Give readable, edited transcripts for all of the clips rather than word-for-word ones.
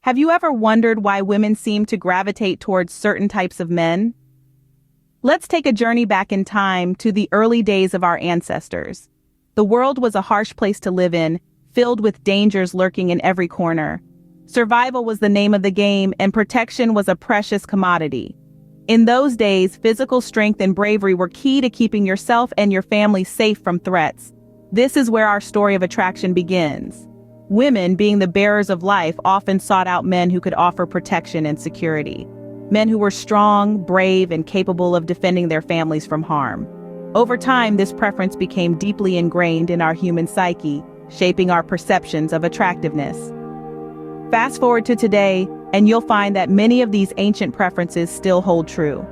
Have you ever wondered why women seem to gravitate towards certain types of men? Let's take a journey back in time to the early days of our ancestors. The world was a harsh place to live in, filled with dangers lurking in every corner. Survival was the name of the game, and protection was a precious commodity. In those days, physical strength and bravery were key to keeping yourself and your family safe from threats. This is where our story of attraction begins. Women, being the bearers of life, often sought out men who could offer protection and security. Men who were strong, brave, and capable of defending their families from harm. Over time, this preference became deeply ingrained in our human psyche, shaping our perceptions of attractiveness. Fast forward to today, and you'll find that many of these ancient preferences still hold true.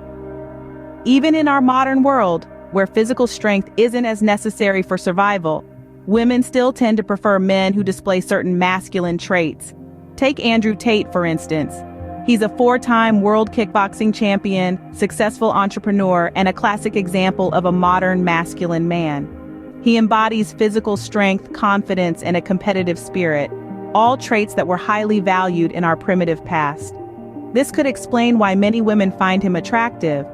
Even in our modern world, where physical strength isn't as necessary for survival, women still tend to prefer men who display certain masculine traits. Take Andrew Tate, for instance. He's a 4-time world kickboxing champion, successful entrepreneur, and a classic example of a modern masculine man. He embodies physical strength, confidence, and a competitive spirit, all traits that were highly valued in our primitive past. This could explain why many women find him attractive,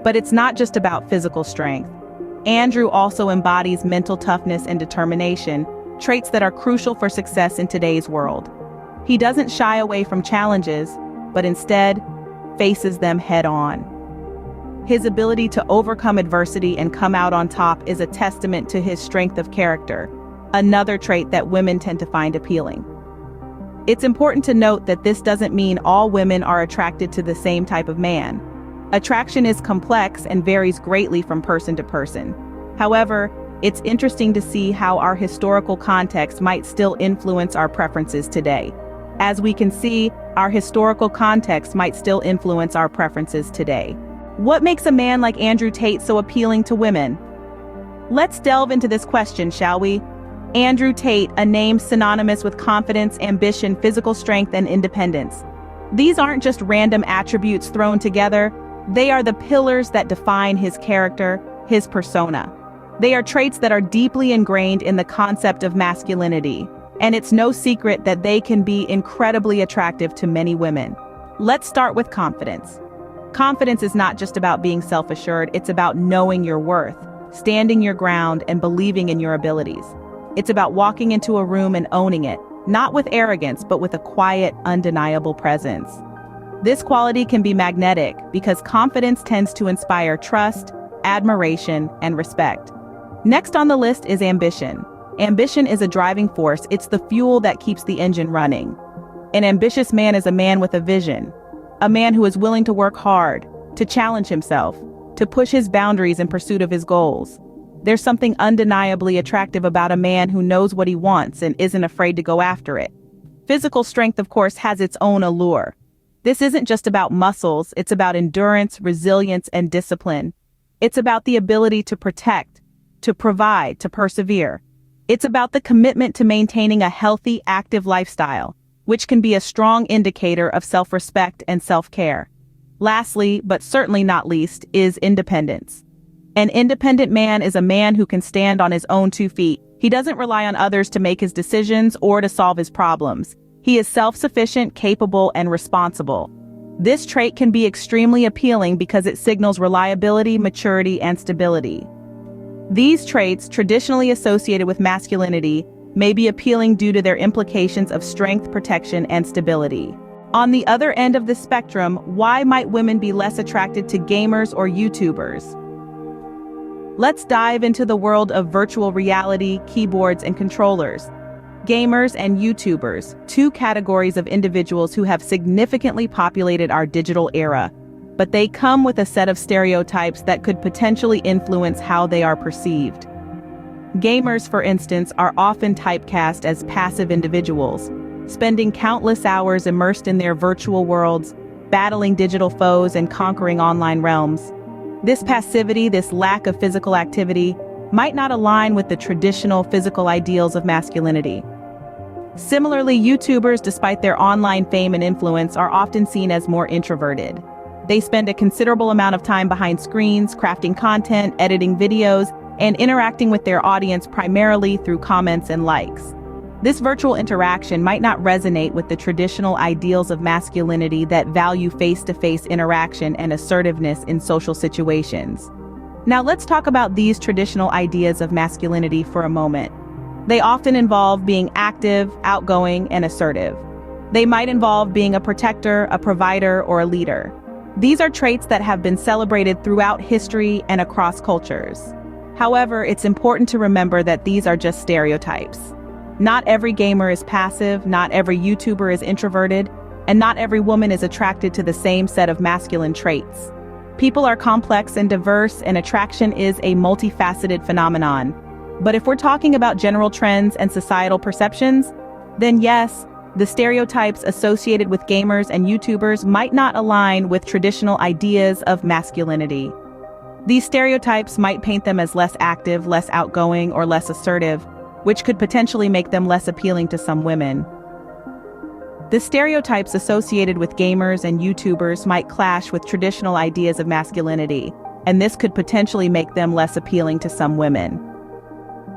but it's not just about physical strength. Andrew also embodies mental toughness and determination, traits that are crucial for success in today's world. He doesn't shy away from challenges, but instead faces them head-on. His ability to overcome adversity and come out on top is a testament to his strength of character, another trait that women tend to find appealing. It's important to note that this doesn't mean all women are attracted to the same type of man. Attraction is complex and varies greatly from person to person. However, it's interesting to see how our historical context might still influence our preferences today. As we can see, our historical context might still influence our preferences today. What makes a man like Andrew Tate so appealing to women? Let's delve into this question, shall we? Andrew Tate, a name synonymous with confidence, ambition, physical strength, and independence. These aren't just random attributes thrown together. They are the pillars that define his character, his persona. They are traits that are deeply ingrained in the concept of masculinity, and it's no secret that they can be incredibly attractive to many women. Let's start with confidence. Confidence is not just about being self-assured, it's about knowing your worth, standing your ground, and believing in your abilities. It's about walking into a room and owning it, not with arrogance, but with a quiet, undeniable presence. This quality can be magnetic because confidence tends to inspire trust, admiration, and respect. Next on the list is ambition. Ambition is a driving force. It's the fuel that keeps the engine running. An ambitious man is a man with a vision, a man who is willing to work hard, to challenge himself, to push his boundaries in pursuit of his goals. There's something undeniably attractive about a man who knows what he wants and isn't afraid to go after it. Physical strength, of course, has its own allure. This isn't just about muscles, it's about endurance, resilience, and discipline. It's about the ability to protect, to provide, to persevere. It's about the commitment to maintaining a healthy, active lifestyle, which can be a strong indicator of self-respect and self-care. Lastly, but certainly not least, is independence. An independent man is a man who can stand on his own 2 feet. He doesn't rely on others to make his decisions or to solve his problems. He is self-sufficient, capable, and responsible. This trait can be extremely appealing because it signals reliability, maturity, and stability. These traits, traditionally associated with masculinity, may be appealing due to their implications of strength, protection, and stability. On the other end of the spectrum, why might women be less attracted to gamers or YouTubers? Let's dive into the world of virtual reality, keyboards, and controllers. Gamers and YouTubers, 2 categories of individuals who have significantly populated our digital era, but they come with a set of stereotypes that could potentially influence how they are perceived. Gamers, for instance, are often typecast as passive individuals, spending countless hours immersed in their virtual worlds, battling digital foes and conquering online realms. This passivity, this lack of physical activity, might not align with the traditional physical ideals of masculinity. Similarly, YouTubers, despite their online fame and influence, are often seen as more introverted. They spend a considerable amount of time behind screens, crafting content, editing videos, and interacting with their audience primarily through comments and likes. This virtual interaction might not resonate with the traditional ideals of masculinity that value face-to-face interaction and assertiveness in social situations. Now let's talk about these traditional ideas of masculinity for a moment. They often involve being active, outgoing, and assertive. They might involve being a protector, a provider, or a leader. These are traits that have been celebrated throughout history and across cultures. However, it's important to remember that these are just stereotypes. Not every gamer is passive, not every YouTuber is introverted, and not every woman is attracted to the same set of masculine traits. People are complex and diverse, and attraction is a multifaceted phenomenon. But if we're talking about general trends and societal perceptions, then yes, the stereotypes associated with gamers and YouTubers might not align with traditional ideas of masculinity. These stereotypes might paint them as less active, less outgoing, or less assertive, which could potentially make them less appealing to some women. The stereotypes associated with gamers and YouTubers might clash with traditional ideas of masculinity, and this could potentially make them less appealing to some women.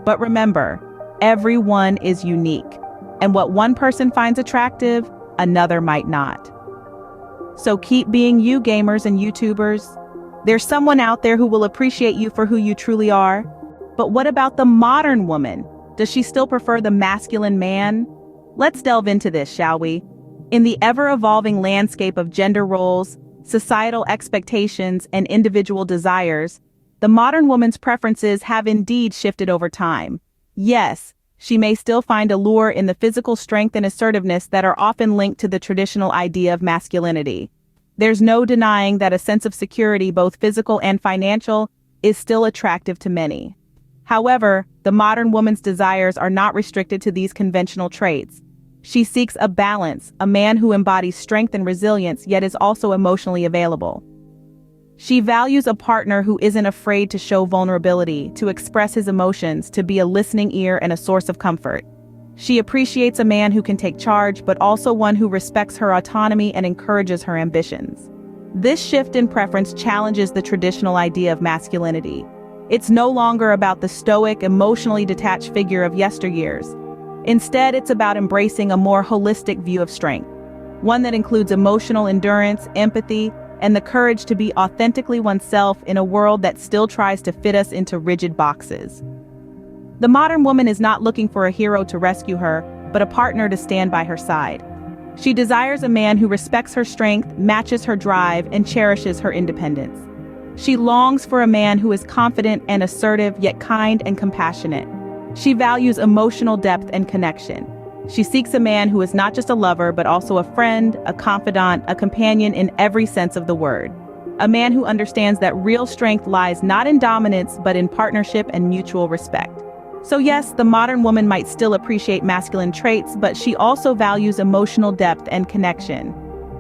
But remember, everyone is unique, and what one person finds attractive, another might not. So keep being you, gamers and YouTubers. There's someone out there who will appreciate you for who you truly are. But what about the modern woman? Does she still prefer the masculine man? Let's delve into this, shall we? In the ever-evolving landscape of gender roles, societal expectations, and individual desires, the modern woman's preferences have indeed shifted over time. Yes, she may still find allure in the physical strength and assertiveness that are often linked to the traditional idea of masculinity. There's no denying that a sense of security, both physical and financial, is still attractive to many. However, the modern woman's desires are not restricted to these conventional traits. She seeks a balance, a man who embodies strength and resilience yet is also emotionally available. She values a partner who isn't afraid to show vulnerability, to express his emotions, to be a listening ear and a source of comfort. She appreciates a man who can take charge, but also one who respects her autonomy and encourages her ambitions. This shift in preference challenges the traditional idea of masculinity. It's no longer about the stoic, emotionally detached figure of yesteryears. Instead, it's about embracing a more holistic view of strength, one that includes emotional endurance, empathy, and the courage to be authentically oneself in a world that still tries to fit us into rigid boxes. The modern woman is not looking for a hero to rescue her, but a partner to stand by her side. She desires a man who respects her strength, matches her drive, and cherishes her independence. She longs for a man who is confident and assertive, yet kind and compassionate. She values emotional depth and connection. She seeks a man who is not just a lover, but also a friend, a confidant, a companion in every sense of the word. A man who understands that real strength lies not in dominance, but in partnership and mutual respect. So yes, the modern woman might still appreciate masculine traits, but she also values emotional depth and connection.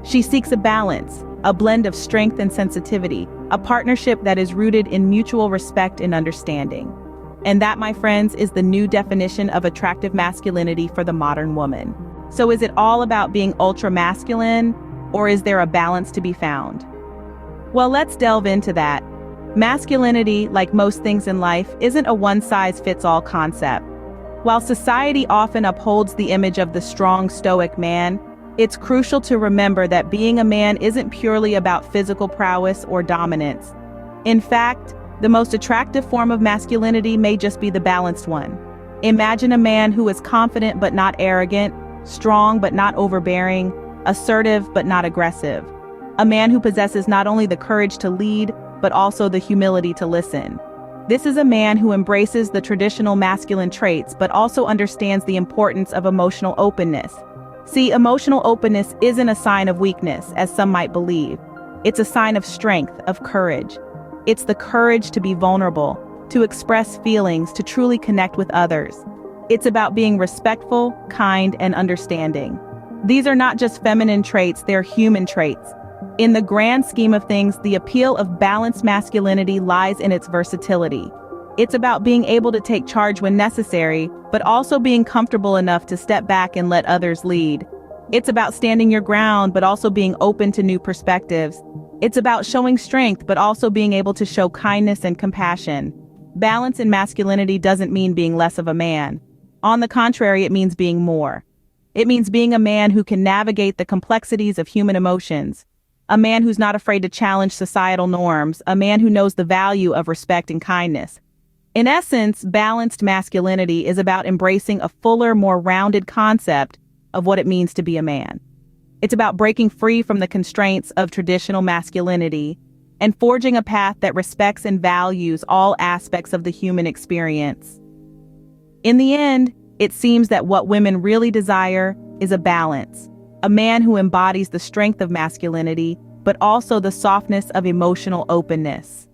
She seeks a balance, a blend of strength and sensitivity, a partnership that is rooted in mutual respect and understanding. And that, my friends, is the new definition of attractive masculinity for the modern woman. So is it all about being ultra-masculine, or is there a balance to be found? Well, let's delve into that. Masculinity, like most things in life, isn't a one-size-fits-all concept. While society often upholds the image of the strong, stoic man, it's crucial to remember that being a man isn't purely about physical prowess or dominance. In fact, the most attractive form of masculinity may just be the balanced one. Imagine a man who is confident but not arrogant, strong but not overbearing, assertive but not aggressive. A man who possesses not only the courage to lead, but also the humility to listen. This is a man who embraces the traditional masculine traits but also understands the importance of emotional openness. See, emotional openness isn't a sign of weakness, as some might believe. It's a sign of strength, of courage. It's the courage to be vulnerable, to express feelings, to truly connect with others. It's about being respectful, kind, and understanding. These are not just feminine traits, they're human traits. In the grand scheme of things, the appeal of balanced masculinity lies in its versatility. It's about being able to take charge when necessary, but also being comfortable enough to step back and let others lead. It's about standing your ground, but also being open to new perspectives. It's about showing strength, but also being able to show kindness and compassion. Balance in masculinity doesn't mean being less of a man. On the contrary, it means being more. It means being a man who can navigate the complexities of human emotions, a man who's not afraid to challenge societal norms, a man who knows the value of respect and kindness. In essence, balanced masculinity is about embracing a fuller, more rounded concept of what it means to be a man. It's about breaking free from the constraints of traditional masculinity and forging a path that respects and values all aspects of the human experience. In the end, it seems that what women really desire is a balance, a man who embodies the strength of masculinity, but also the softness of emotional openness.